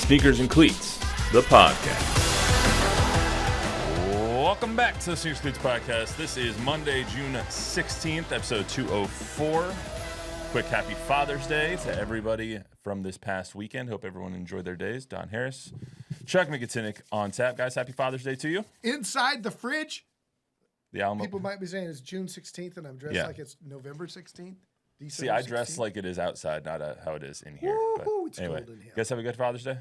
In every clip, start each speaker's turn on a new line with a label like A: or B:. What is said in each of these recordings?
A: Sneakers and Cleats, the podcast.
B: Welcome back to the Sneakers and Cleats podcast. This is Monday, June 16th, episode 204. Quick happy Father's Day to everybody from this past weekend. Hope everyone enjoyed their days. Don Harris, Chuck Miketinac on tap. Guys, happy Father's Day to you.
C: Inside the fridge.
B: The Alamo.
C: People might be saying it's June 16th and I'm dressed like it's November 16th.
B: See, I dress like it is outside, not how it is in here.
C: Woo-hoo, it's
B: anyway,
C: cold in here.
B: Guys have a good Father's Day?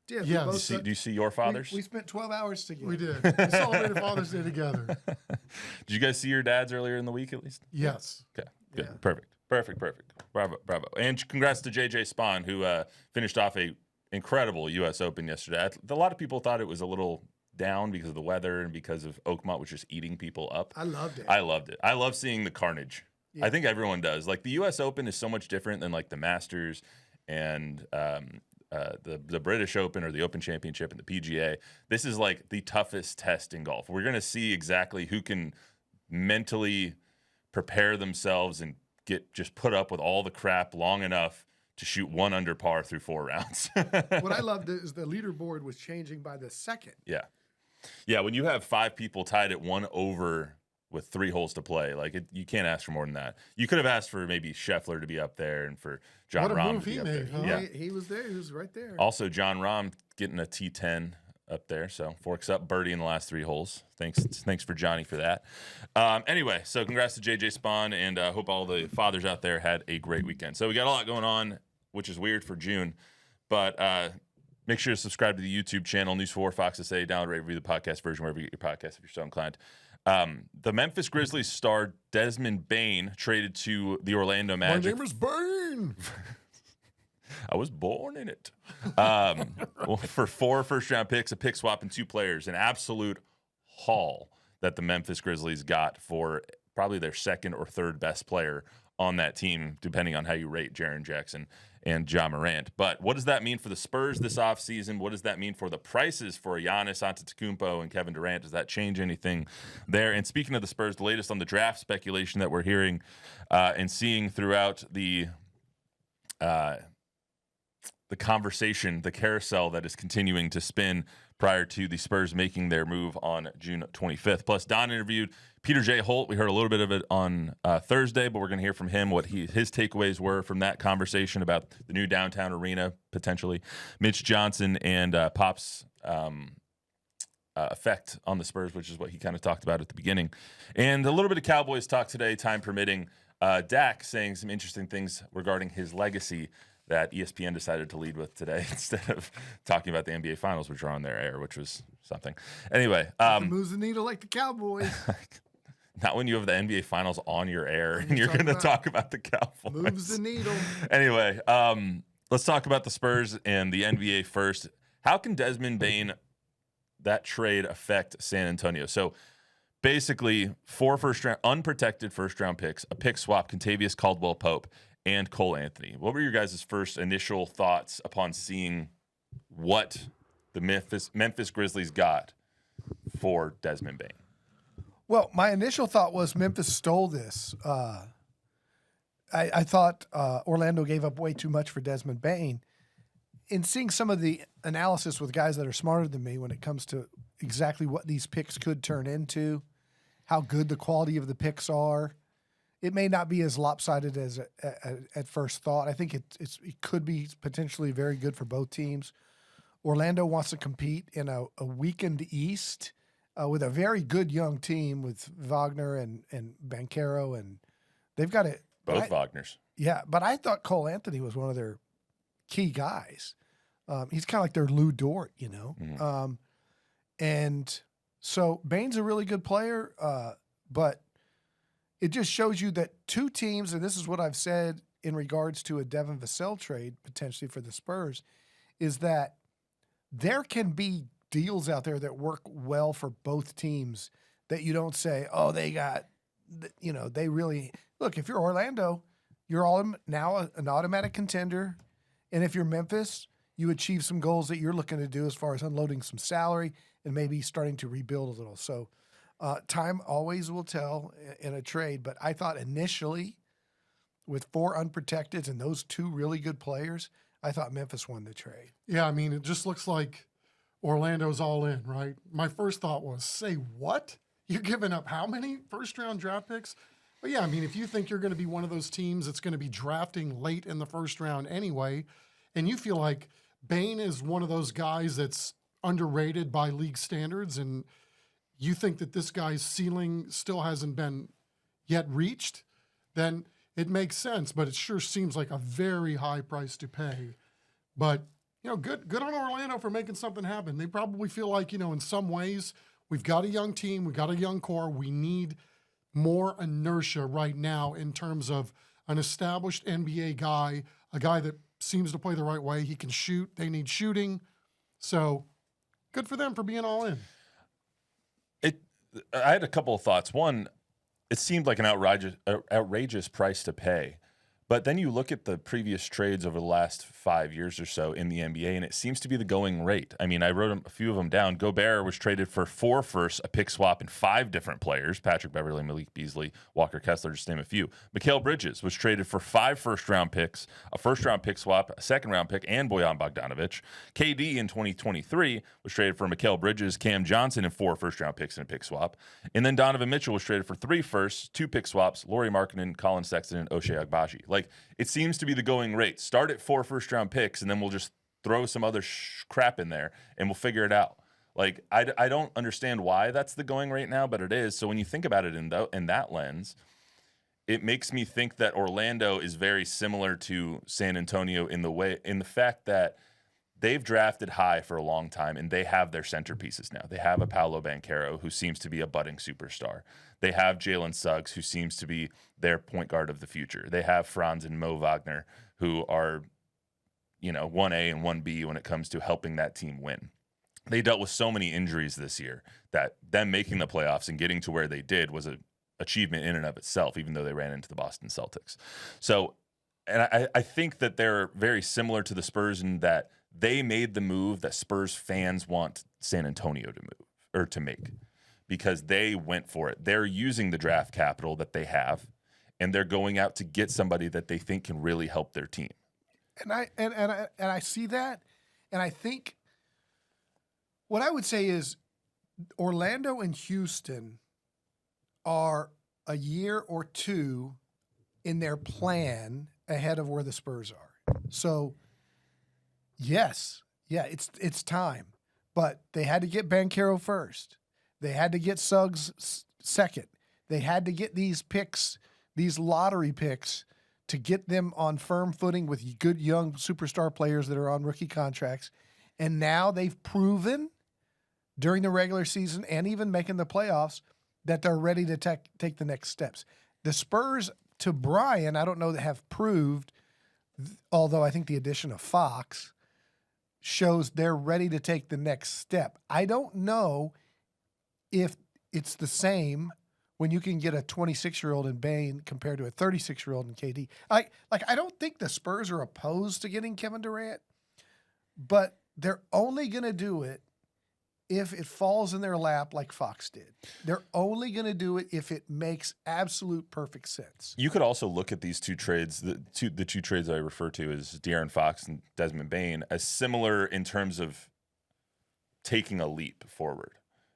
C: Yeah.
B: Do you see your fathers?
C: We spent 12 hours together.
D: We did. We celebrated Father's Day together.
B: Did you guys see your dads earlier in the week at least?
D: Yes.
B: Okay, good.
C: Yeah.
B: Perfect. Bravo. And congrats to JJ Spahn, who finished off a incredible U.S. Open yesterday. A lot of people thought it was a little down because of the weather and because of Oakmont was just eating people up.
C: I loved it.
B: I love seeing the carnage. Yeah. I think everyone does. Like the U.S. Open is so much different than like the Masters and the British Open or the Open Championship and the PGA. This is like the toughest test in golf. We're going to see exactly who can mentally prepare themselves and get just put up with all the crap long enough to shoot one under par through 4 rounds.
C: What I loved is the leaderboard was changing by the second.
B: Yeah. When you have 5 people tied at 1 over with 3 holes to play, you can't ask for more than that. You could have asked for maybe Scheffler to be up there and for John Rahm to be up there.
D: Huh?
B: Yeah.
C: He was there. He was right there.
B: Also, John Rahm getting a T10 up there, so forks up birdie in the last 3 holes. Thanks for Johnny for that. Anyway, so congrats to JJ Spahn, and hope all the fathers out there had a great weekend. So we got a lot going on, which is weird for June, but make sure to subscribe to the YouTube channel, News 4 Fox SA, download, rate, review the podcast version wherever you get your podcast if you're so inclined. The Memphis Grizzlies star Desmond Bane traded to the Orlando Magic.
D: My name is Bane.
B: I was born in it. For 4 first-round picks, a pick swap, and 2 players. An absolute haul that the Memphis Grizzlies got for probably their second or third best player on that team, depending on how you rate Jaren Jackson and Ja Morant. But what does that mean for the Spurs this offseason? What does that mean for the prices for Giannis Antetokounmpo and Kevin Durant? Does that change anything there? And speaking of the Spurs, the latest on the draft speculation that we're hearing and seeing throughout the conversation, the carousel that is continuing to spin prior to the Spurs making their move on June 25th. Plus, Don interviewed Peter J. Holt. We heard a little bit of it on Thursday, but we're going to hear from him what his takeaways were from that conversation about the new downtown arena, potentially, Mitch Johnson, and Pop's effect on the Spurs, which is what he kind of talked about at the beginning. And a little bit of Cowboys talk today, time permitting. Dak saying some interesting things regarding his legacy that ESPN decided to lead with today instead of talking about the NBA Finals, which are on their air, which was something. Anyway.
C: Moves the needle like the Cowboys.
B: Not when you have the NBA Finals on your air and you're going to talk about the Cowboys.
C: Moves the needle.
B: Anyway, let's talk about the Spurs and the NBA first. How can Desmond Bane, that trade, affect San Antonio? So basically, 4 unprotected first-round picks, a pick swap, Kentavious Caldwell-Pope, and Cole Anthony. What were your guys' first initial thoughts upon seeing what the Memphis Grizzlies got for Desmond Bane?
C: Well, my initial thought was Memphis stole this. I thought Orlando gave up way too much for Desmond Bane. In seeing some of the analysis with guys that are smarter than me when it comes to exactly what these picks could turn into, how good the quality of the picks are, it may not be as lopsided as at first thought. I think it could be potentially very good for both teams. Orlando wants to compete in a weakened East with a very good young team with Wagner and Banchero, and they've got it.
B: Both Wagners.
C: Yeah, but I thought Cole Anthony was one of their key guys. He's kind of like their Lou Dort, you know.
B: Mm-hmm.
C: And so Bane's a really good player, but it just shows you that 2 teams, and this is what I've said in regards to a Devin Vassell trade potentially for the Spurs, is that there can be deals out there that work well for both teams that you don't say, oh, they got, they really – look, if you're Orlando, you're now an automatic contender. And if you're Memphis, you achieve some goals that you're looking to do as far as unloading some salary and maybe starting to rebuild a little. So time always will tell in a trade. But I thought initially with 4 unprotected and those 2 really good players, I thought Memphis won the trade.
D: Yeah, I mean, it just looks like Orlando's all in, right? My first thought was, say what? You're giving up how many first-round draft picks? But yeah, I mean, if you think you're going to be one of those teams that's going to be drafting late in the first round anyway, and you feel like Bane is one of those guys that's underrated by league standards, and you think that this guy's ceiling still hasn't been yet reached, then it makes sense, but it sure seems like a very high price to pay. But, good on Orlando for making something happen. They probably feel like, in some ways, we've got a young team, we've got a young core, we need more inertia right now in terms of an established NBA guy, a guy that seems to play the right way. He can shoot. They need shooting. So good for them for being all in.
B: I had a couple of thoughts. One, it seemed like an outrageous price to pay. But then you look at the previous trades over the last 5 years or so in the NBA, and it seems to be the going rate. I mean, I wrote a few of them down. Gobert was traded for 4 firsts, a pick swap, and 5 different players. Patrick Beverley, Malik Beasley, Walker Kessler, just to name a few. Mikal Bridges was traded for 5 first-round picks, a first-round pick swap, a second-round pick, and Bojan Bogdanovic. KD in 2023 was traded for Mikal Bridges, Cam Johnson, and 4 first-round picks and a pick swap. And then Donovan Mitchell was traded for 3 firsts, 2 pick swaps, Lauri Markkanen, Colin Sexton, and Ochai Agbaji. Like, it seems to be the going rate. Start at 4 first-round picks, and then we'll just throw some other crap in there, and we'll figure it out. Like, I don't understand why that's the going rate now, but it is. So when you think about it in that lens, it makes me think that Orlando is very similar to San Antonio in the fact that they've drafted high for a long time, and they have their centerpieces now. They have a Paolo Banchero, who seems to be a budding superstar. They have Jalen Suggs, who seems to be their point guard of the future. They have Franz and Mo Wagner, who are, 1A and 1B when it comes to helping that team win. They dealt with so many injuries this year that them making the playoffs and getting to where they did was an achievement in and of itself, even though they ran into the Boston Celtics. So, and I think that they're very similar to the Spurs in that they made the move that Spurs fans want San Antonio to move or to make, because they went for it. They're using the draft capital that they have, and they're going out to get somebody that they think can really help their team.
C: And I see that, and I think what I would say is Orlando and Houston are a year or 2 in their plan ahead of where the Spurs are. So, yes, it's time, but they had to get Banchero first. They had to get Suggs second. They had to get these picks, these lottery picks, to get them on firm footing with good young superstar players that are on rookie contracts. And now they've proven during the regular season and even making the playoffs that they're ready to take the next steps. The Spurs, to Brian, I don't know, that have proved, although I think the addition of Fox shows they're ready to take the next step. I don't know if it's the same when you can get a 26-year-old in Bane compared to a 36-year-old in KD. I don't think the Spurs are opposed to getting Kevin Durant, but they're only going to do it if it falls in their lap like Fox did. They're only going to do it if it makes absolute perfect sense.
B: You could also look at these 2 trades, the two trades I refer to as DeAaron Fox and Desmond Bane, as similar in terms of taking a leap forward,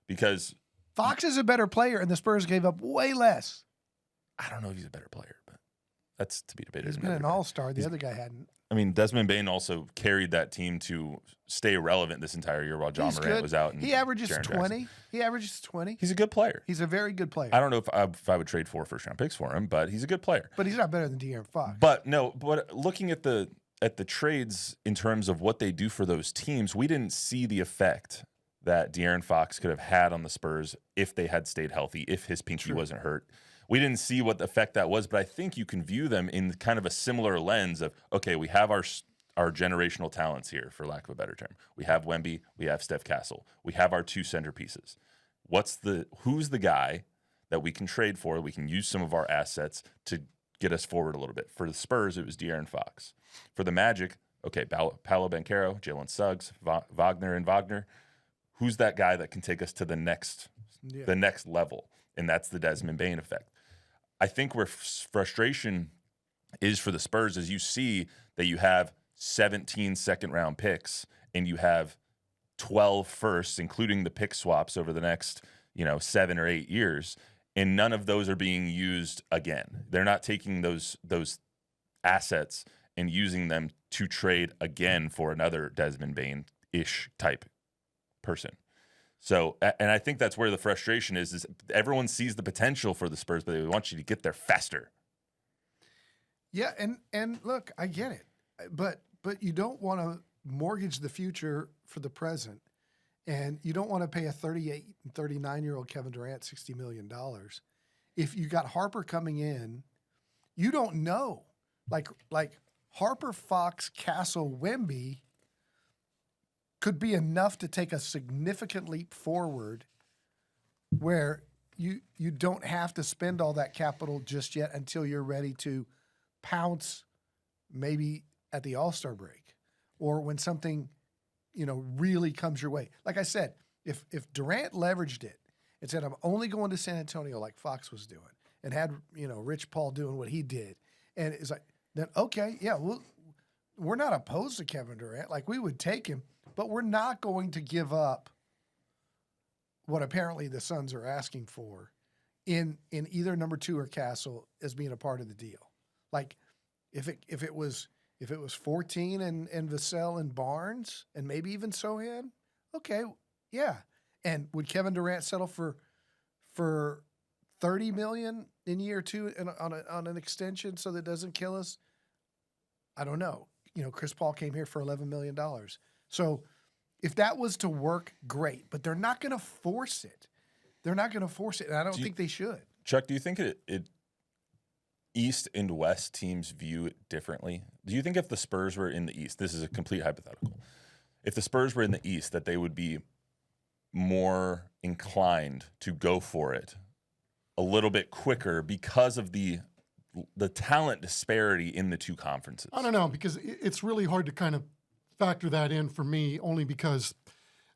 B: because
C: Fox is a better player, and the Spurs gave up way less.
B: I don't know if he's a better player, but that's to be debated.
C: He's been an all-star. The other guy hadn't.
B: I mean, Desmond Bane also carried that team to stay relevant this entire year while John Morant was out. And
C: he averages
B: Jaren
C: 20.
B: Jackson.
C: He averages 20.
B: He's a good player.
C: He's a very good player.
B: I don't know if I would trade 4 first-round picks for him, but he's a good player.
C: But he's not better than DeAaron Fox.
B: But looking at the trades in terms of what they do for those teams, we didn't see the effect that DeAaron Fox could have had on the Spurs if they had stayed healthy, if his pinky wasn't hurt. We didn't see what the effect that was, but I think you can view them in kind of a similar lens of, okay, we have our generational talents here, for lack of a better term. We have Wemby, we have Steph Castle. We have our 2 centerpieces. Who's the guy that we can trade for? We can use some of our assets to get us forward a little bit. For the Spurs, it was De'Aaron Fox. For the Magic, okay, Paolo Banchero, Jalen Suggs, Wagner. Who's that guy that can take us to the next level? And that's the Desmond Bane effect. I think where frustration is for the Spurs is you see that you have 17 second-round picks and you have 12 firsts, including the pick swaps over the next, 7 or 8 years, and none of those are being used again. They're not taking those assets and using them to trade again for another Desmond Bane-ish type person. So, and I think that's where the frustration is everyone sees the potential for the Spurs, but they want you to get there faster.
C: Yeah, and look, I get it, but you don't want to mortgage the future for the present, and you don't want to pay a 38 and 39-year-old Kevin Durant $60 million. If you got Harper coming in, you don't know. Like Harper, Fox, Castle, Wemby could be enough to take a significant leap forward where you don't have to spend all that capital just yet until you're ready to pounce maybe at the All-Star break or when something, really comes your way. Like I said, if Durant leveraged it and said, I'm only going to San Antonio like Fox was doing and had, Rich Paul doing what he did, and it's like, then, okay, yeah, we're not opposed to Kevin Durant. Like, we would take him, but we're not going to give up what apparently the Suns are asking for in either number 2 or Castle as being a part of the deal. Like, if it was 14 and Vassell and Barnes and maybe even Sohan, okay, yeah. And would Kevin Durant settle for $30 million in year 2 on an extension so that it doesn't kill us? I don't know. Chris Paul came here for $11 million. So if that was to work, great. But they're not going to force it. And I don't think they should.
B: Chuck, do you think it East and West teams view it differently? Do you think if the Spurs were in the East, this is a complete hypothetical, if the Spurs were in the East, that they would be more inclined to go for it a little bit quicker because of the talent disparity in the two conferences?
D: I don't know, because it's really hard to kind of factor that in for me, only because,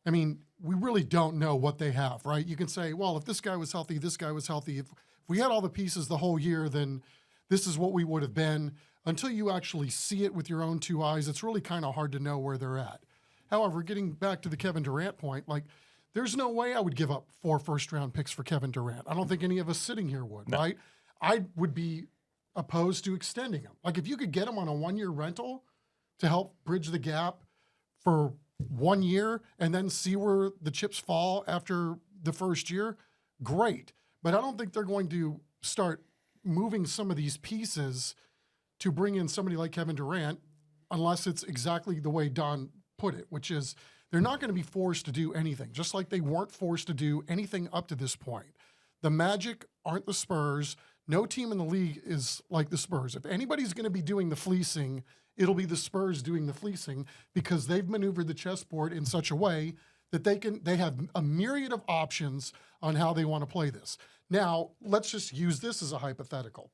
D: we really don't know what they have, right? You can say, well, if this guy was healthy, this guy was healthy. If we had all the pieces the whole year, then this is what we would have been. Until you actually see it with your own 2 eyes, it's really kind of hard to know where they're at. However, getting back to the Kevin Durant point, there's no way I would give up 4 first-round picks for Kevin Durant. I don't think any of us sitting here would,
B: no.
D: Right? I would be opposed to extending him. If you could get him on a 1-year rental to help bridge the gap for 1 year and then see where the chips fall after the first year, great. But I don't think they're going to start moving some of these pieces to bring in somebody like Kevin Durant unless it's exactly the way Don put it, which is they're not going to be forced to do anything, just like they weren't forced to do anything up to this point. The Magic aren't the Spurs. No team in the league is like the Spurs. If anybody's going to be doing the fleecing, it'll be the Spurs doing the fleecing because they've maneuvered the chessboard in such a way that they have a myriad of options on how they want to play this. Now, let's just use this as a hypothetical.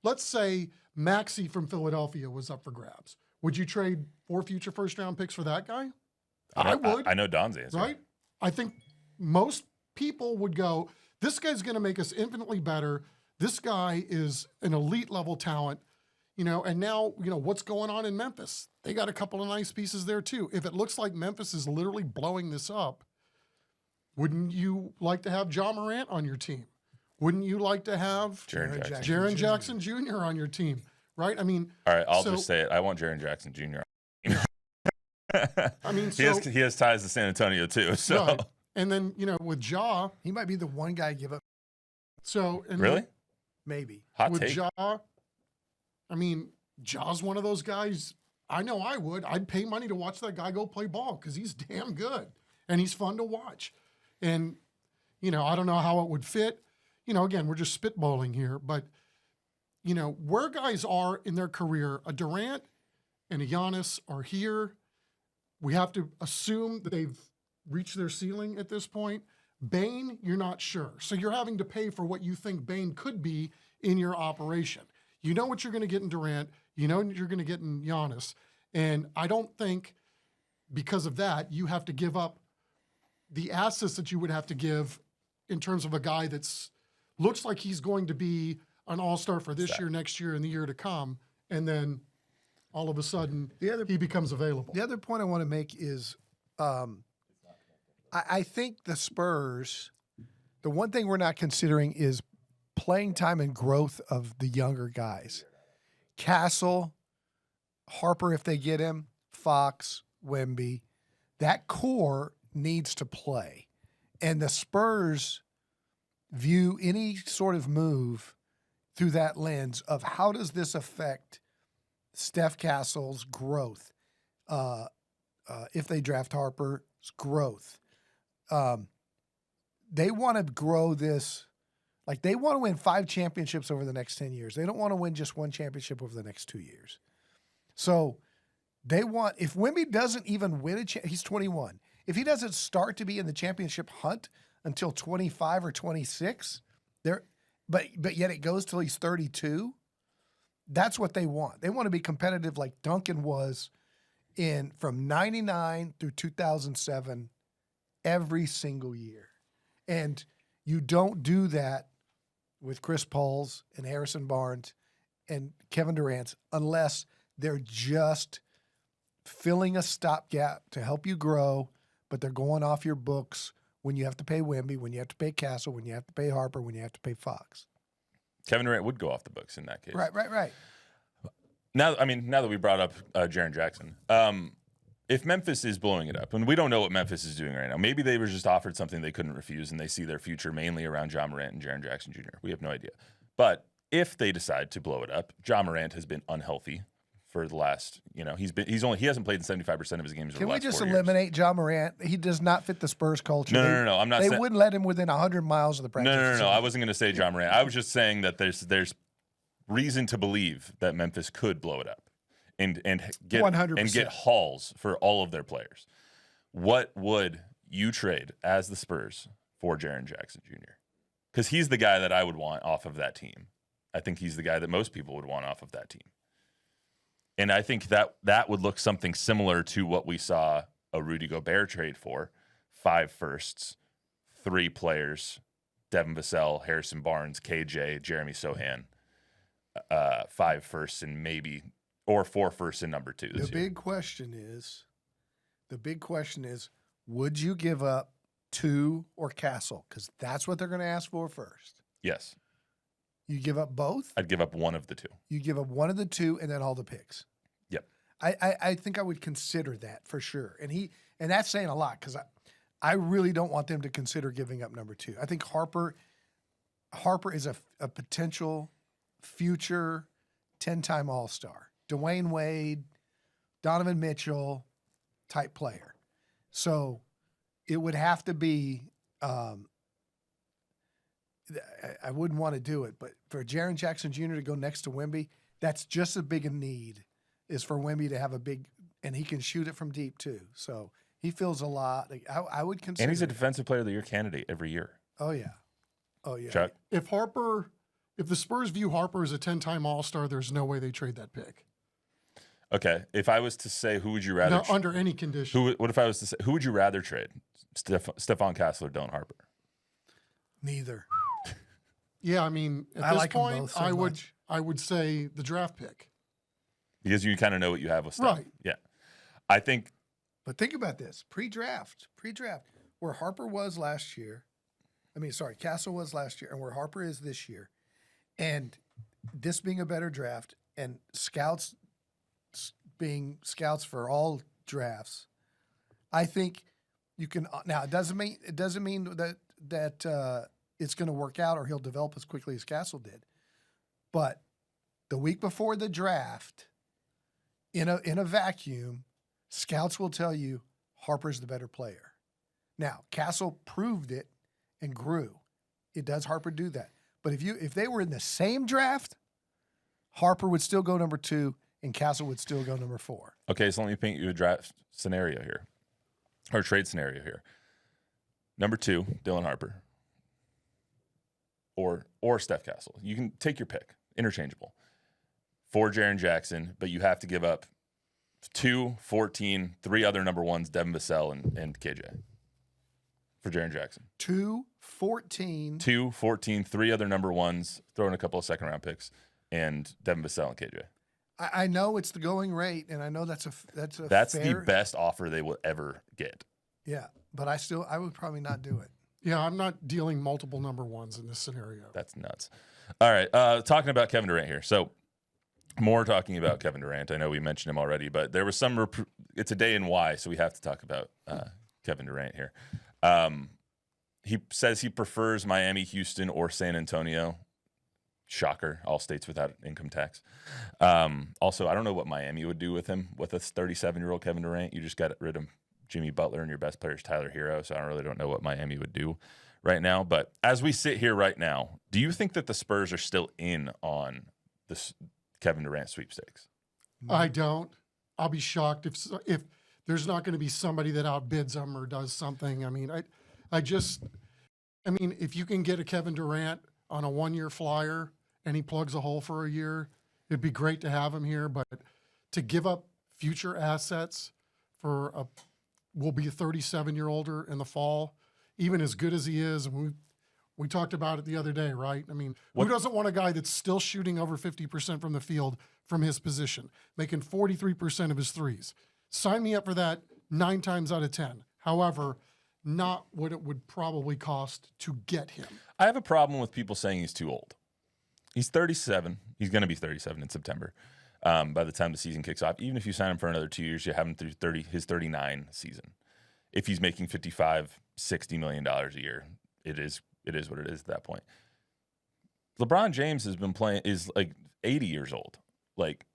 D: Let's say Maxey from Philadelphia was up for grabs. Would you trade 4 future first-round picks for that guy? I would.
B: I know Don's answer.
D: Right? I think most people would go, this guy's going to make us infinitely better. This guy is an elite level talent, and now, what's going on in Memphis? They got a couple of nice pieces there too. If it looks like Memphis is literally blowing this up, wouldn't you like to have Ja Morant on your team? Wouldn't you like to have Jaren Jackson Jr. on your team? Right? All
B: right, I'll just say it. I want Jaren Jackson Jr. He has ties to San Antonio too. So,
D: right. And then with Ja,
C: he might be the one guy give up.
D: So
B: really,
C: maybe
B: hot
D: with
B: take.
D: Ja. Ja's one of those guys. I know I would. I'd pay money to watch that guy go play ball because he's damn good and he's fun to watch. And I don't know how it would fit. Again, we're just spitballing here, but where guys are in their career, a Durant and a Giannis are here. We have to assume that they've reached their ceiling at this point. Bane, you're not sure. So you're having to pay for what you think Bane could be in your operation. You know what you're going to get in Durant. You know what you're going to get in Giannis. And I don't think because of that, you have to give up the assets that you would have to give in terms of a guy that's looks like he's going to be an all-star for this year, next year, and the year to come, and then all of a sudden he becomes available.
C: The other point I want to make is I think the Spurs, the one thing we're not considering is playing time and growth of the younger guys. Castle, Harper, if they get him, Fox, Wemby, that core needs to play. And the Spurs view any sort of move through that lens of how does this affect Steph Castle's growth if they draft Harper's growth. They want to grow this. Like, they want to win 5 championships over the next 10 years. They don't want to win just 1 championship over the next 2 years. So they want, if Wemby doesn't even win he's 21. If he doesn't start to be in the championship hunt until 25 or 26, but yet it goes till he's 32, that's what they want. They want to be competitive like Duncan was from 99 through 2007 every single year. And you don't do that with Chris Pauls and Harrison Barnes and Kevin Durant unless they're just filling a stopgap to help you grow, but they're going off your books when you have to pay Wemby, when you have to pay Castle, when you have to pay Harper, when you have to pay Fox.
B: Kevin Durant would go off the books in that case.
C: Right.
B: Now that we brought up Jaren Jackson, if Memphis is blowing it up, and we don't know what Memphis is doing right now, maybe they were just offered something they couldn't refuse, and they see their future mainly around Ja Morant and Jaren Jackson Jr. We have no idea. But if they decide to blow it up, Ja Morant has been unhealthy for the last, he hasn't played in 75% of his games.
C: Can we just eliminate Ja Morant? He does not fit the Spurs culture.
B: No. I'm not.
C: They wouldn't let him within 100 miles of the practice.
B: No. I wasn't going to say Ja Morant. I was just saying that there's reason to believe that Memphis could blow it up. And get 100%. And get hauls for all of their players. What would you trade as the Spurs for Jaren Jackson Jr.? Because he's the guy that I would want off of that team. I think he's the guy that most people would want off of that team. And I think that would look something similar to what we saw a Rudy Gobert trade for: 5 firsts, 3 players, Devin Vassell, Harrison Barnes, KJ, Jeremy Sohan, 5 firsts and maybe. Or 4 firsts and number 2 this year. The big question is, would you give up 2 or Castle? Because that's what they're going to ask for first. Yes.
C: You give up both?
B: I'd give up one of the 2.
C: You give up one of the 2 and then all the picks.
B: Yep.
C: I think I would consider that for sure. And that's saying a lot because I really don't want them to consider giving up number 2. I think Harper is a potential future 10-time All-Star. Dwayne Wade, Donovan Mitchell type player. So it would have to be I wouldn't want to do it, but for Jaren Jackson Jr. to go next to Wemby, that's just as big a need is for Wemby to have a big – and he can shoot it from deep too. So he feels a lot. I would consider –
B: And he's a Defensive Player of the Year candidate every year.
C: Oh, yeah.
B: Chuck?
D: If the Spurs view Harper as a 10-time All-Star, there's no way they trade that pick.
B: Okay, if I was to say who would you rather
D: under any condition.
B: What if I was to say who would you rather trade? Stephon Castle or Dylan Harper?
C: Neither.
D: Yeah, I mean, at this point, I would say the draft pick.
B: Because you kind of know what you have with Steph.
D: Right.
B: Yeah. I think.
C: But think about this. Pre-draft, where Harper was last year. Castle was last year, and where Harper is this year. And this being a better draft, and scouts being scouts for all drafts, I think you can. Now it doesn't mean that it's going to work out or he'll develop as quickly as Castle did. But the week before the draft, in a vacuum, scouts will tell you Harper's the better player. Now Castle proved it and grew. Does Harper do that? But if they were in the same draft, Harper would still go number 2. And Castle would still go number 4.
B: Okay, so let me paint you a draft scenario here, or trade scenario here. Number 2, Dylan Harper, or Steph Castle. You can take your pick, interchangeable. For Jaren Jackson, but you have to give up 2, 14, 3 other number 1s, Devin Vassell and KJ. For Jaren Jackson.
C: 2, 14.
B: 2, 14, 3 other number 1s, throw in a couple of second-round picks, and Devin Vassell and KJ.
C: I know it's the going rate, and I know that's
B: That's
C: fair,
B: the best offer they will ever get.
C: Yeah, but I would probably not do it.
D: Yeah, I'm not dealing multiple number ones in this scenario.
B: That's nuts. All right, talking about Kevin Durant here. So more talking about Kevin Durant. I know we mentioned him already, but there was some. It's a day in why, so we have to talk about Kevin Durant here. He says he prefers Miami, Houston, or San Antonio. Shocker, all states without income tax. Also, I don't know what Miami would do with him, with a 37-year-old Kevin Durant. You just got rid of Jimmy Butler, and your best player is Tyler Hero, so I really don't know what Miami would do right now. But as we sit here right now, do you think that the Spurs are still in on this Kevin Durant sweepstakes?
D: I don't. I'll be shocked if there's not going to be somebody that outbids them or does something. I mean, if you can get a Kevin Durant on a 1-year flyer and he plugs a hole for a year, it'd be great to have him here. But to give up future assets for will be a 37-year-older in the fall, even as good as he is, and we talked about it the other day, right? I mean, who doesn't want a guy that's still shooting over 50% from the field from his position, making 43% of his threes? Sign me up for that 9 times out of 10. However, not what it would probably cost to get him.
B: I have a problem with people saying he's too old. He's 37. He's going to be 37 in September. By the time the season kicks off, even if you sign him for another 2 years, you have him through his 39 season. If he's making $55, $60 million a year, it is what it is at that point. LeBron James is like 80 years old. Like,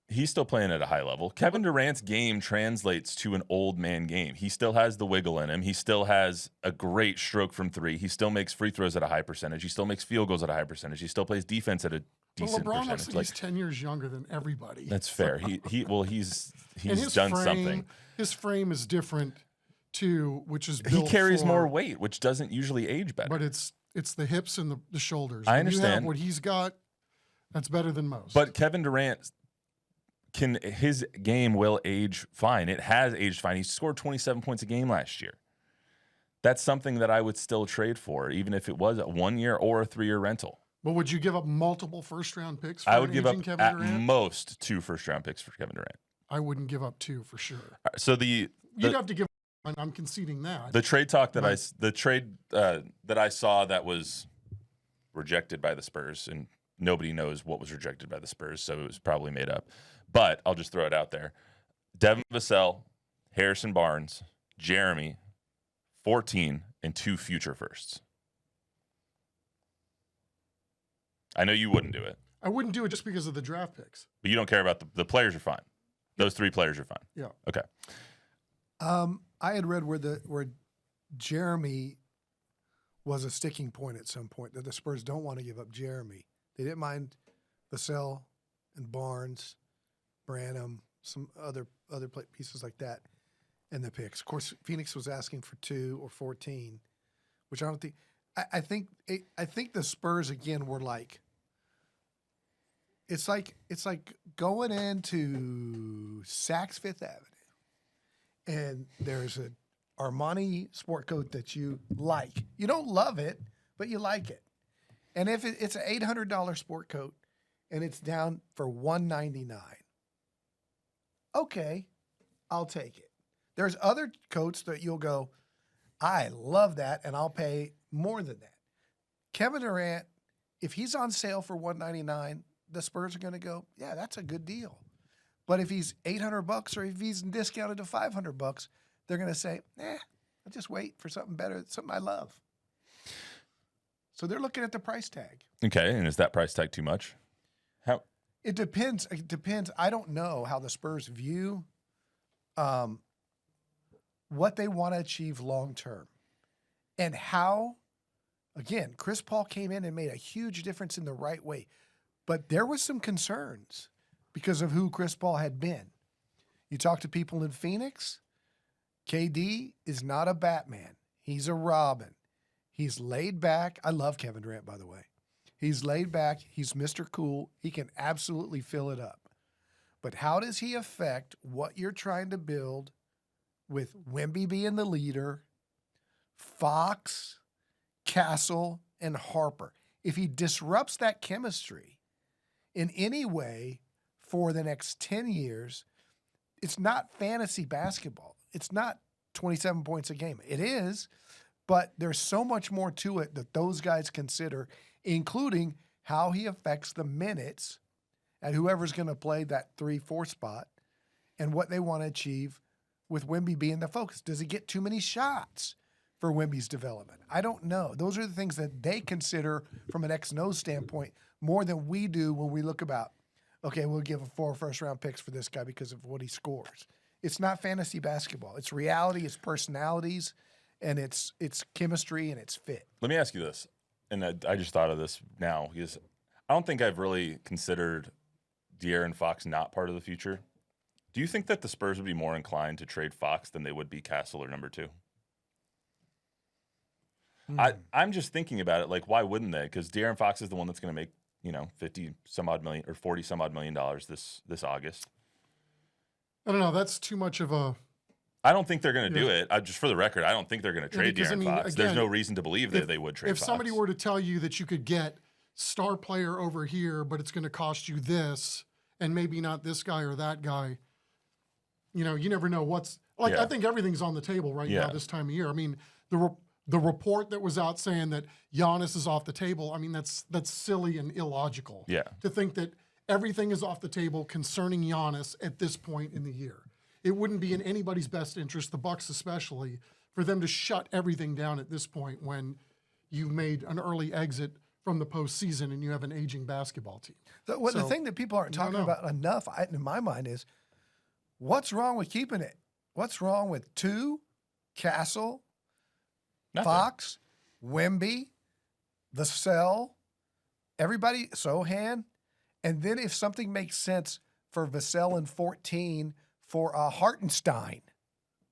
B: he's still playing at a high level. Kevin Durant's game translates to an old man game. He still has the wiggle in him. He still has a great stroke from three. He still makes free throws at a high percentage. He still makes field goals at a high percentage. He still plays defense at a decent
D: LeBron
B: percentage.
D: He's 10 years younger than everybody.
B: That's fair. He's
D: his
B: done
D: frame,
B: something.
D: His frame is different too, which is
B: He
D: built
B: carries
D: for,
B: more weight, which doesn't usually age better.
D: But it's the hips and the shoulders.
B: I
D: When
B: understand.
D: you have what he's got, that's better than most.
B: But Kevin Durant his game will age fine. It has aged fine. He scored 27 points a game last year. That's something that I would still trade for, even if it was a 1-year or a 3-year rental.
D: But would you give up multiple first-round picks for
B: I would give up
D: Kevin
B: at
D: Durant?
B: most 2 first-round picks for Kevin Durant.
D: I wouldn't give up 2 for sure.
B: All right, so
D: You'd have to give. I'm conceding that.
B: the trade talk that that I saw that was rejected by the Spurs, and nobody knows what was rejected by the Spurs, so it was probably made up. But I'll just throw it out there. Devin Vassell, Harrison Barnes, Jeremy, 14, and 2 future firsts. I know you wouldn't do it.
D: I wouldn't do it just because of the draft picks.
B: But you don't care about the players are fine. Those 3 players are fine.
D: Yeah.
B: Okay.
C: I had read where Jeremy was a sticking point at some point, that the Spurs don't want to give up Jeremy. They didn't mind Vassell and Barnes, Branham, some other pieces like that, and the picks. Of course, Phoenix was asking for 2 or 14, which I don't think. I think the Spurs again were like. It's like going into Saks Fifth Avenue, and there's a Armani sport coat that you like. You don't love it, but you like it. And if it's an $800 sport coat, and it's down for $199. Okay, I'll take it. There's other coats that you'll go, I love that, and I'll pay more than that. Kevin Durant, if he's on sale for $199, the Spurs are going to go, yeah, that's a good deal. But if he's $800 or if he's discounted to $500, they're going to say, I'll just wait for something better, something I love. So they're looking at the price tag.
B: Okay, and is that price tag too much? How?
C: It depends. It depends. I don't know how the Spurs view what they want to achieve long term, and how. Again, Chris Paul came in and made a huge difference in the right way, but there was some concerns because of who Chris Paul had been. You talk to people in Phoenix, KD is not a Batman. He's a Robin. He's laid back. I love Kevin Durant, by the way. He's laid back. He's Mr. Cool. He can absolutely fill it up. But how does he affect what you're trying to build with Wemby being the leader, Fox, Castle, and Harper? If he disrupts that chemistry in any way, for the next 10 years, it's not fantasy basketball. It's not 27 points a game. It is, but there's so much more to it that those guys consider, including how he affects the minutes at whoever's going to play that 3-4 spot and what they want to achieve with Wemby being the focus. Does he get too many shots for Wemby's development? I don't know. Those are the things that they consider from an X&O standpoint more than we do when we look about, okay, we'll give 4 first-round picks for this guy because of what he scores. It's not fantasy basketball. It's reality, it's personalities, and it's chemistry, and it's fit.
B: Let me ask you this, and I just thought of this now, because I don't think I've really considered DeAaron Fox not part of the future. Do you think that the Spurs would be more inclined to trade Fox than they would be Castle or number 2? I'm just thinking about it, like, why wouldn't they? Because DeAaron Fox is the one that's going to make, 50 some odd million or 40 some odd million dollars this August.
D: I don't know. That's too much of a.
B: I don't think they're going to do it. Just for the record, I don't think they're going to trade De'Aaron Fox.
D: Again,
B: there's no reason to believe that they would trade Fox.
D: If somebody were to tell you that you could get star player over here, but it's going to cost you this, and maybe not this guy or that guy, you never know what's like.
B: Yeah.
D: I think everything's on the table right now this time of year. I mean, the report that was out saying that Giannis is off the table, I mean, that's silly and illogical.
B: Yeah.
D: To think that everything is off the table concerning Giannis at this point in the year. It wouldn't be in anybody's best interest, the Bucks especially, for them to shut everything down at this point when you've made an early exit from the postseason and you have an aging basketball team.
C: The thing that people aren't talking about enough, in my mind, is what's wrong with keeping it? What's wrong with Castle,
B: Nothing.
C: Fox, Wemby, Vassell, everybody, Sohan, and then if something makes sense for Vassell in 14 for a Hartenstein,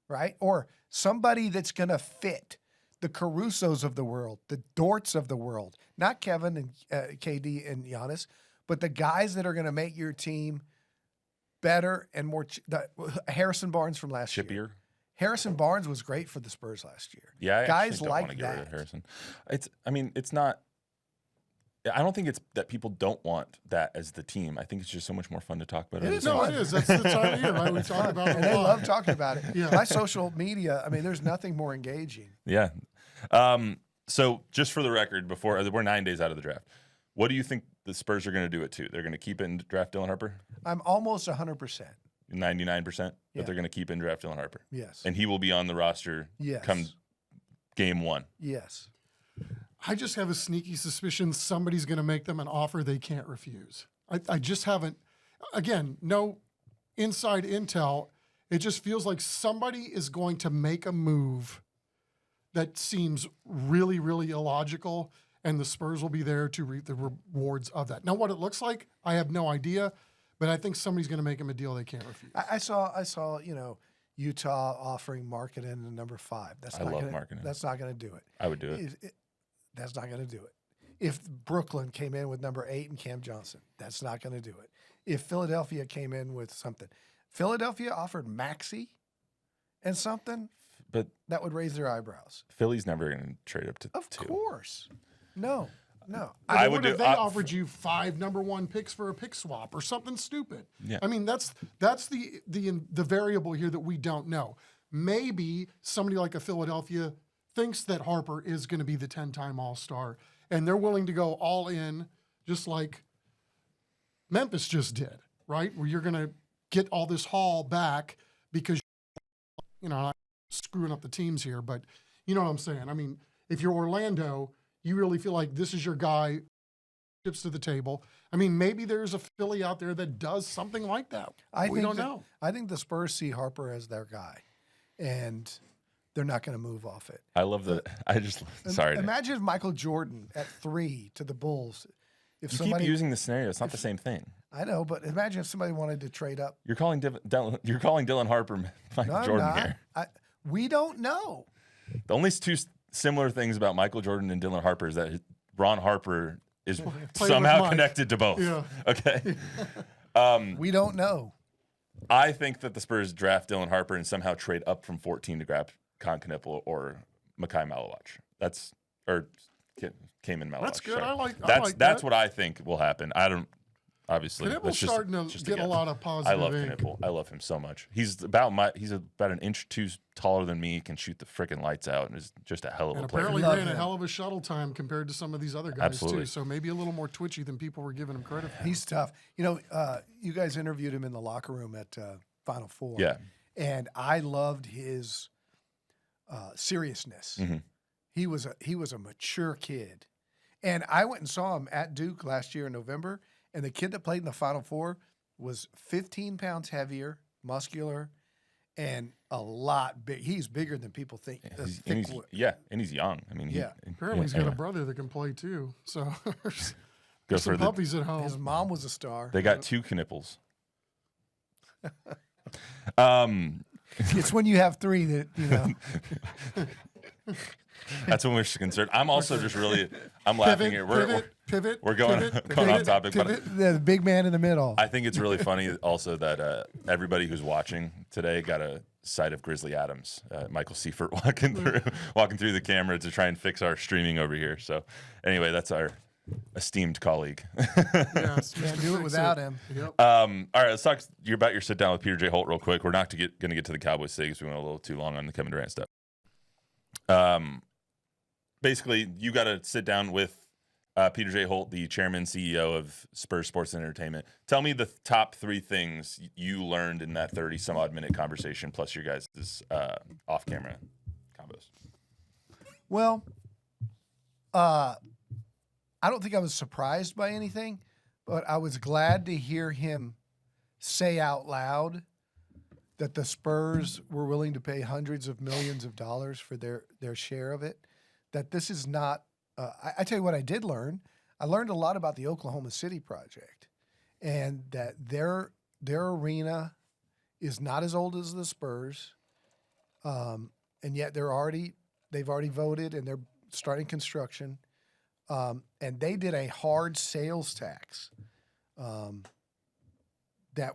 C: right? Or somebody that's going to fit the Carusos of the world, the Dorts of the world, not Kevin and KD and Giannis, but the guys that are going to make your team better and more. Harrison Barnes from last year. Harrison Barnes was great for the Spurs last year.
B: Yeah,
C: guys
B: don't
C: like
B: want to get rid of
C: that.
B: Harrison. It's not. I don't think it's that people don't want that as the team. I think it's just so much more fun to talk about it.
C: It is.
D: No, it is. That's the time of year, right? We talk about it
C: And
D: a
C: they
D: lot.
C: love talking about it.
D: Yeah.
C: My social media, I mean, there's nothing more engaging.
B: Yeah. So just for the record, we're 9 days out of the draft. What do you think the Spurs are going to do it to? They're going to keep it and draft Dylan Harper?
C: I'm almost 100%.
B: 99% that
C: Yeah.
B: they're going to keep and draft Dylan Harper.
C: Yes.
B: And he will be on the roster
C: Yes.
B: come game 1.
C: Yes.
D: I just have a sneaky suspicion somebody's going to make them an offer they can't refuse. I just haven't, again, no inside intel. It just feels like somebody is going to make a move that seems really, really illogical, and the Spurs will be there to reap the rewards of that. Now, what it looks like, I have no idea, but I think somebody's going to make them a deal they can't refuse.
C: I saw, Utah offering Markkanen to number 5.
B: I love Markkanen.
C: That's not going to do it.
B: I would do it.
C: That's not going to do it. If Brooklyn came in with number 8 and Cam Johnson, that's not going to do it. If Philadelphia came in with something, Philadelphia offered Maxey and something,
B: But
C: that would raise their eyebrows.
B: Philly's never going to trade up to
C: Of
B: 2.
C: course. No.
B: I
D: What
B: would
D: if
B: do.
D: they offered you 5 number 1 picks for a pick swap or something stupid?
B: Yeah.
D: I mean, that's the variable here that we don't know. Maybe somebody like a Philadelphia thinks that Harper is going to be the 10-time All-Star, and they're willing to go all in, just like Memphis just did, right? Where you're going to get all this haul back because, I'm not screwing up the teams here, but you know what I'm saying. I mean, if you're Orlando, you really feel like this is your guy, chips to the table. I mean, maybe there's a Philly out there that does something like that. We don't know.
C: I think the Spurs see Harper as their guy, and they're not going to move off it.
B: I love the. Sorry.
C: Imagine if Michael Jordan at 3 to the Bulls. If
B: You
C: somebody,
B: keep using the scenario. It's not the same thing.
C: I know, but imagine if somebody wanted to trade up.
B: You're calling Dylan Harper Michael
C: No, I'm
B: Jordan
C: not.
B: here.
C: We don't know.
B: The only 2 similar things about Michael Jordan and Dylan Harper is that Ron Harper is somehow
D: Mike.
B: connected to both.
D: Yeah.
B: Okay.
C: We don't know.
B: I think that the Spurs draft Dylan Harper and somehow trade up from 14 to grab Kon Canipella or Mikhail Malawach. Cayman Malawach.
D: That's good.
B: Sorry.
D: I like
B: That's
D: that.
B: what I think will happen. I don't. obviously.
D: Canipple's
B: That's just-
D: starting to
B: just
D: get a lot of
B: I
D: positive
B: love
D: ink.
B: Knippel. I love him so much. He's about an inch or two taller than me. Can shoot the freaking lights out, and is just a hell of
D: And
B: a player.
D: apparently
C: Love
D: ran a
C: him.
D: hell of a shuttle time compared to some of these other guys
B: Absolutely.
D: too. So maybe a little more twitchy than people were giving him credit for.
C: He's tough. You know, you guys interviewed him in the locker room at Final Four.
B: Yeah.
C: And I loved his seriousness.
B: Mhm.
C: He was a mature kid. And I went and saw him at Duke last year in November, and the kid that played in the Final Four was 15 pounds heavier, muscular, and a lot big. He's bigger than people think.
B: And he's young. I mean,
C: Yeah.
D: Apparently, he's got a brother that can play too. So there's some puppies at home.
C: His mom was a star.
B: They got 2 Knipples.
C: It's when you have 3 that, you know.
B: That's when we're concerned. I'm also just really, I'm laughing here. We're going off topic, but
C: The big man in the middle.
B: I think it's really funny also that everybody who's watching today got a sight of Grizzly Adams, Michael Seifert walking through the camera to try and fix our streaming over here. So anyway, that's our esteemed colleague.
D: Yes,
C: Can't do it without him.
D: Yep.
B: All right, let's talk about your sit down with Peter J. Holt real quick. We're not going to get to the Cowboys thing because we went a little too long on the Kevin Durant stuff. Basically, you got to sit down with Peter J. Holt, the chairman, CEO of Spurs Sports and Entertainment. Tell me the top 3 things you learned in that 30-some-odd minute conversation, plus your guys' off-camera combos.
C: Well, I don't think I was surprised by anything, but I was glad to hear him say out loud that the Spurs were willing to pay hundreds of millions of dollars for their share of it. That this is not I tell you what I did learn. I learned a lot about the Oklahoma City project, and that their arena is not as old as the Spurs, and yet they've already voted and they're starting construction, and they did a hard sales tax that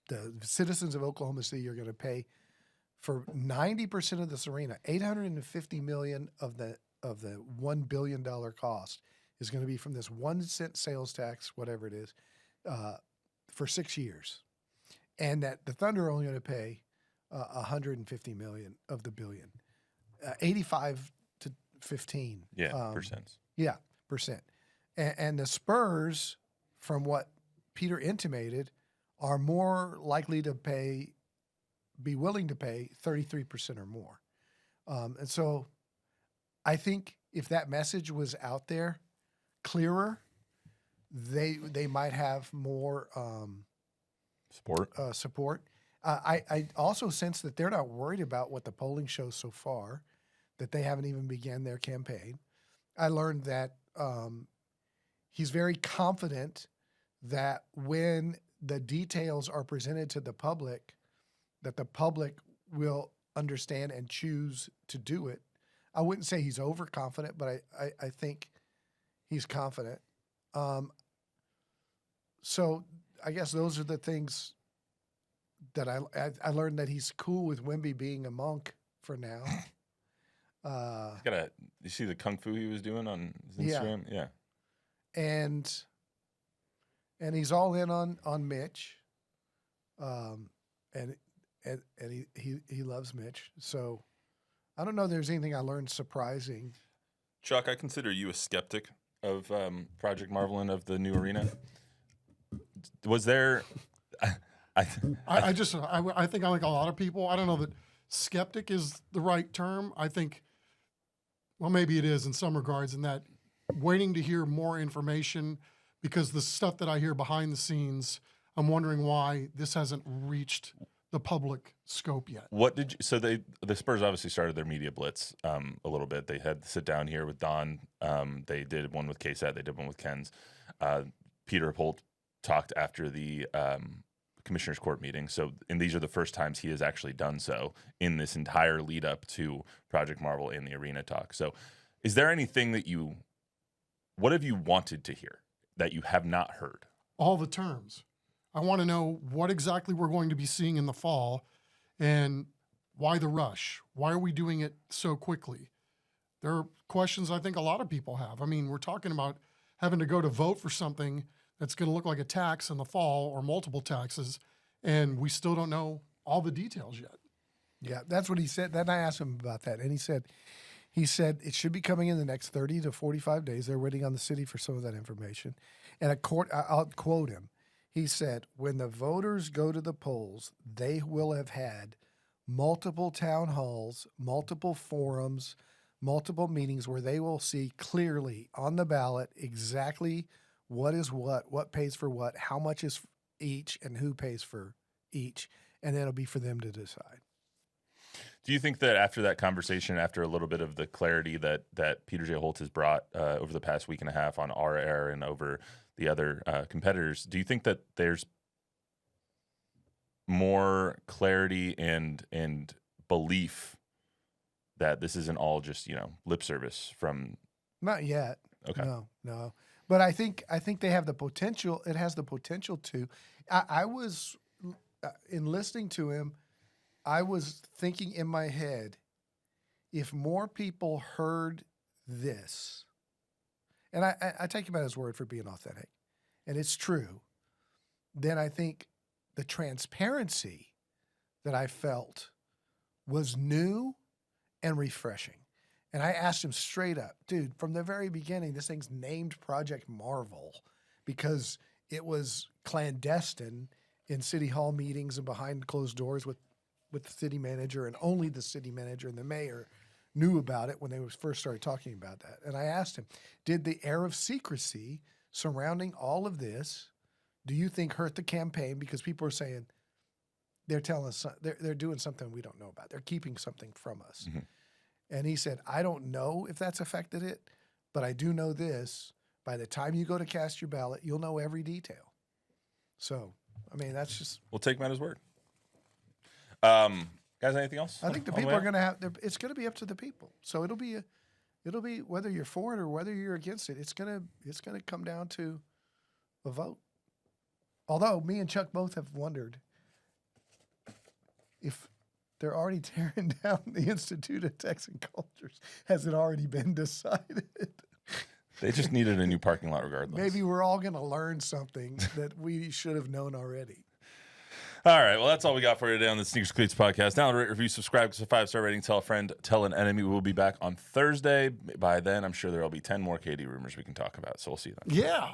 C: the citizens of Oklahoma City are going to pay for 90% of this arena. $850 million of the $1 billion cost is going to be from this 1 cent sales tax, whatever it is, for 6 years, and that the Thunder are only going to pay $150 million of the billion, 85 to 15.
B: Percent.
C: Yeah, percent. And the Spurs, from what Peter intimated, are more likely to be willing to pay 33% or more. And so I think if that message was out there clearer, they might have more support. I also sense that they're not worried about what the polling shows so far, that they haven't even began their campaign. I learned that he's very confident that when the details are presented to the public, that the public will understand and choose to do it. I wouldn't say he's overconfident, but I think he's confident. So I guess those are the things that I learned, that he's cool with Wemby being a monk for now.
B: You see the kung fu he was doing on his Instagram? Yeah.
C: And he's all in on Mitch. And he loves Mitch. So I don't know if there's anything I learned surprising.
B: Chuck, I consider you a skeptic of Project Marvel and of the new arena. Was there?
D: I think like a lot of people, I don't know that skeptic is the right term. I think, well, maybe it is in some regards, in that waiting to hear more information, because the stuff that I hear behind the scenes, I'm wondering why this hasn't reached the public scope yet.
B: The Spurs obviously started their media blitz a little bit. They had to sit down here with Don. They did one with KSAT. They did one with Ken's. Peter Holt talked after the commissioner's court meeting. And these are the first times he has actually done so in this entire lead up to Project Marvel in the arena talk. So is there anything what have you wanted to hear that you have not heard?
D: All the terms. I want to know what exactly we're going to be seeing in the fall, and why the rush? Why are we doing it so quickly? There are questions I think a lot of people have. I mean, we're talking about having to go to vote for something that's going to look like a tax in the fall or multiple taxes, and we still don't know all the details yet.
C: Yeah, that's what he said. Then I asked him about that, and he said it should be coming in the next 30 to 45 days. They're waiting on the city for some of that information. And I'll quote him. He said, when the voters go to the polls, they will have had multiple town halls, multiple forums, multiple meetings where they will see clearly on the ballot exactly what is what pays for what, how much is each, and who pays for each. And then it'll be for them to decide.
B: Do you think that after that conversation, after a little bit of the clarity that Peter J. Holt has brought over the past week and a half on our air and over the other competitors, do you think that there's more clarity and belief that this isn't all just, lip service from?
C: Not yet.
B: Okay.
C: No. But I think they have the potential. It has the potential to. I was in listening to him, I was thinking in my head, if more people heard this, and I take him at his word for being authentic, and it's true, then I think the transparency that I felt was new and refreshing. And I asked him straight up, dude, from the very beginning, this thing's named Project Marvel because it was clandestine in City Hall meetings and behind closed doors with the city manager, and only the city manager and the mayor knew about it when they first started talking about that. And I asked him, did the air of secrecy surrounding all of this, do you think hurt the campaign? Because people are saying they're telling us they're doing something we don't know about. They're keeping something from us. Mm-hmm. And he said, I don't know if that's affected it, but I do know this. By the time you go to cast your ballot, you'll know every detail. So, I mean, that's just...
B: We'll take him at his word. Guys, anything else?
C: I think the people are going to have... It's going to be up to the people. So it'll be whether you're for it or whether you're against it. It's going to come down to a vote. Although me and Chuck both have wondered if they're already tearing down the Institute of Texan Cultures. Has it already been decided?
B: They just needed a new parking lot regardless.
C: Maybe we're all going to learn something that we should have known already.
B: All right, well, that's all we got for you today on the Sneakers and Cleats podcast. Now, rate, review, subscribe, to a 5-star rating, tell a friend, tell an enemy. We will be back on Thursday. By then, I'm sure there will be 10 more KD rumors we can talk about, so we'll see you then.
D: Yeah.